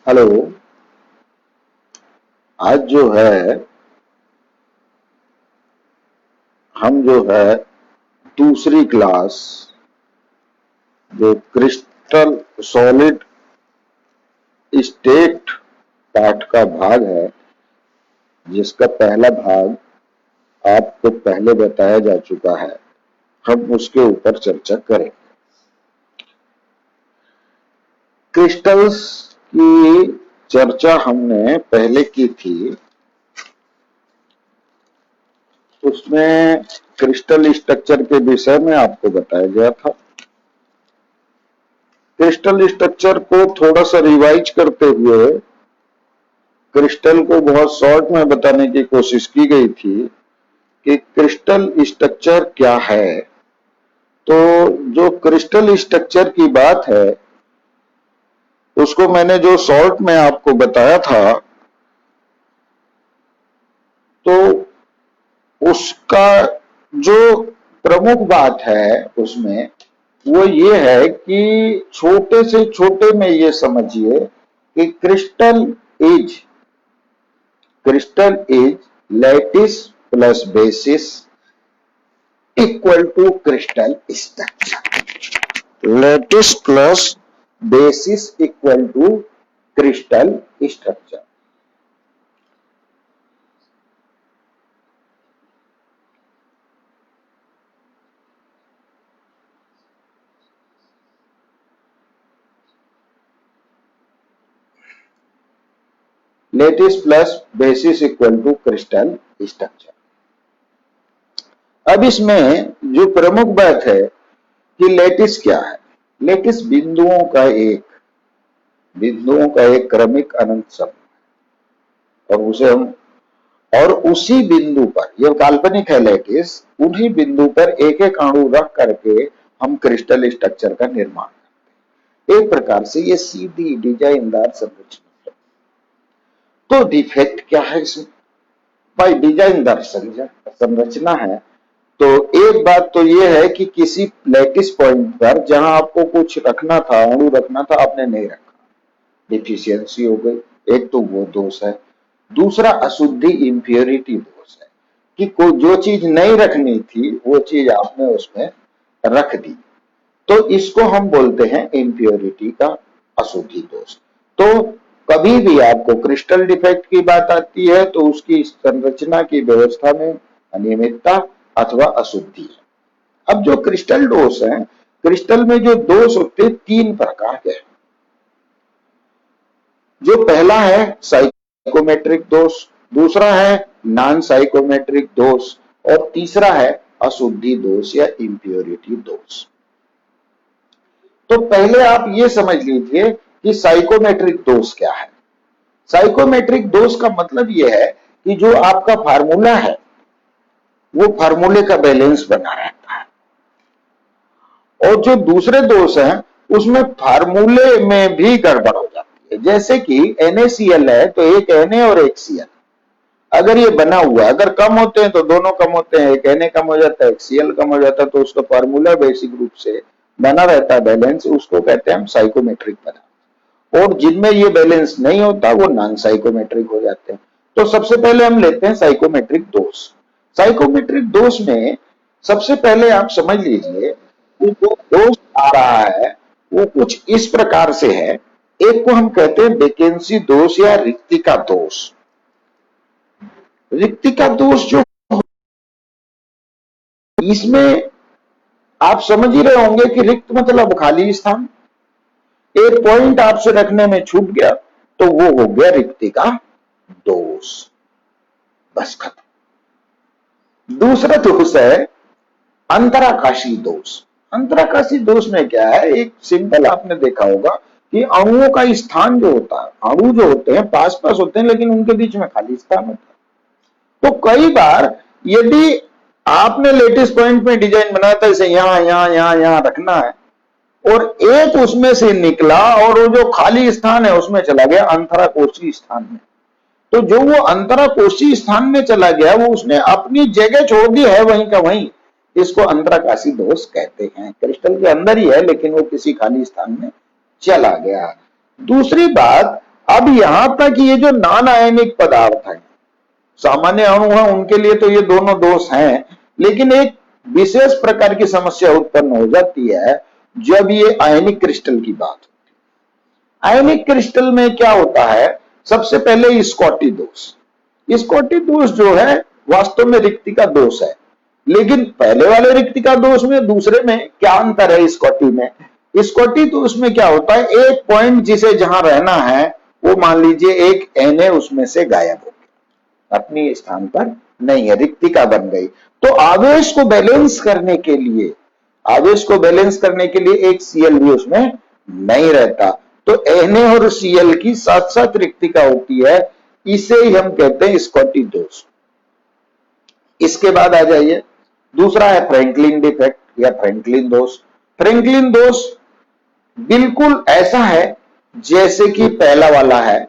Hello. आज जो है हम जो है दूसरी क्लास जो क्रिस्टल सॉलिड स्टेट पाठ का भाग है, जिसका पहला भाग आपको पहले बताया जा चुका है, हम उसके ऊपर चर्चा करें। क्रिस्टल्स की चर्चा हमने पहले की थी, उसमें क्रिस्टल स्ट्रक्चर के विषय में आपको बताया गया था। क्रिस्टल स्ट्रक्चर को थोड़ा सा रिवाइज करते हुए क्रिस्टल को बहुत शॉर्ट में बताने की कोशिश की गई थी कि क्रिस्टल स्ट्रक्चर क्या है। तो जो क्रिस्टल स्ट्रक्चर की बात है उसको मैंने जो शॉर्ट में आपको बताया था, तो उसका जो प्रमुख बात है उसमें वो ये है कि छोटे से छोटे में ये समझिए कि crystal is lattice plus basis equal to crystal structure. Lattice plus basis equal to crystal structure. Lattice plus basis equal to crystal structure. अब इसमें जो प्रमुख बात है कि लैटिस क्या है। लैटिस बिंदुओं का एक क्रमिक अनंत समूह, और उसे हम और उसी बिंदु पर, यह काल्पनिक है लैटिस, उन्हीं बिंदु पर एक एक अणु रख करके हम क्रिस्टल स्ट्रक्चर का निर्माण करते हैं। एक प्रकार से ये सीधी डिजाइनदार संरचना। तो डिफेक्ट क्या है इसमें? भाई डिजाइनदार संरचना है तो एक बात तो यह है कि किसी लैटिस पॉइंट पर जहां आपको कुछ रखना था, अणु रखना था, आपने नहीं रखा, डिफिशियंसी हो गई। एक तो वो दोष है। दूसरा अशुद्धि, इंप्योरिटी दोष है कि कोई जो चीज नहीं रखनी थी वो चीज आपने उसमें रख दी। तो इसको हम बोलते हैं इंप्योरिटी का अशुद्धि दोष। तो कभी भी आपको क्रिस्टल डिफेक्ट की बात आती है तो उसकी संरचना की व्यवस्था में अनियमितता अथवा अशुद्धि है। अब जो क्रिस्टल दोष है, क्रिस्टल में जो दोष होते हैं तीन प्रकार के हैं। जो पहला है साइकोमेट्रिक दोष, दूसरा है नॉन साइकोमेट्रिक दोष, और तीसरा है अशुद्धि दोष या इंप्योरिटी दोष। तो पहले आप ये समझ लीजिए कि साइकोमेट्रिक दोष क्या है। साइकोमेट्रिक दोष का मतलब यह है कि जो आपका फार्मूला है वो फार्मूले का बैलेंस बना रहता है, और जो दूसरे दोष हैं उसमें फार्मूले में भी गड़बड़ हो जाती है। जैसे कि NaCl है तो एक Na और एक Cl, अगर ये बना हुआ है, अगर कम होते हैं तो दोनों कम होते हैं, एक Na कम हो जाता है, एक Cl कम हो जाता है, तो उसका फार्मूला बेसिक रूप से बना रहता है बैलेंस, उसको कहते हैं हम साइकोमेट्रिक पदार्थ। और जिनमें ये बैलेंस नहीं होता वो नॉन साइकोमेट्रिक हो जाते हैं। तो सबसे पहले हम लेते हैं साइकोमेट्रिक दोष। साइकोमेट्रिक दोष में सबसे पहले आप समझ लीजिए कि जो दोष आ रहा है वो कुछ इस प्रकार से है। एक को हम कहते हैं वैकेंसी दोष या रिक्तिका दोष। रिक्तिका दोष जो, इसमें आप समझ ही रहे होंगे कि रिक्त मतलब खाली स्थान। एक पॉइंट आपसे रखने में छूट गया तो वो हो गया रिक्तिका दोष, बस खत्म। दूसरा दोष है अंतराकाशी दोष। अंतराकाशी दोष में क्या है, एक सिंपल आपने देखा होगा कि अणुओं का स्थान जो होता है, अणु जो होते हैं पास पास होते हैं लेकिन उनके बीच में खाली स्थान होता है। तो कई बार यदि आपने लेटेस्ट पॉइंट में डिजाइन बनाया था, इसे यहां यहां यहां यहां रखना है, और एक उसमें से निकला और वो जो खाली स्थान है उसमें चला गया अंतराकोशी स्थान में, तो जो वो अंतराकोशी स्थान में चला गया वो उसने अपनी जगह छोड़ दी है वहीं का वहीं। इसको अंतराकाशी दोष कहते हैं। क्रिस्टल के अंदर ही है लेकिन वो किसी खाली स्थान में चला गया। दूसरी बात, अब यहां तक ये जो नॉन आयनिक पदार्थ है, सामान्य अणु है, उनके लिए तो ये दोनों दोष हैं, लेकिन एक विशेष प्रकार की समस्या उत्पन्न हो जाती है जब ये आयनिक क्रिस्टल की बात होती है। आयनिक क्रिस्टल में क्या होता है, सबसे पहले स्कॉटी दोष। स्कॉटी दोष जो है वास्तव में रिक्ति का दोष है, लेकिन पहले वाले रिक्ति का दोष में दूसरे में क्या अंतर है। स्कॉटी में, स्कॉटी दोष में क्या होता है, एक पॉइंट जिसे जहां रहना है वो मान लीजिए एक Na उसमें से गायब हो गया, अपनी स्थान पर नहीं है, रिक्तिका बन गई। तो आवेश को बैलेंस करने के लिए, आवेश को बैलेंस करने के लिए एक Cl भी उसमें नहीं रहता, तो Na और Cl की साथ साथ रिक्तिका होती है, इसे ही हम कहते हैं स्कॉटी दोष। इसके बाद आ जाइए, दूसरा है फ्रैंकलिन डिफेक्ट या फ्रैंकलिन दोष। फ्रैंकलिन दोष बिल्कुल ऐसा है जैसे कि पहला वाला है,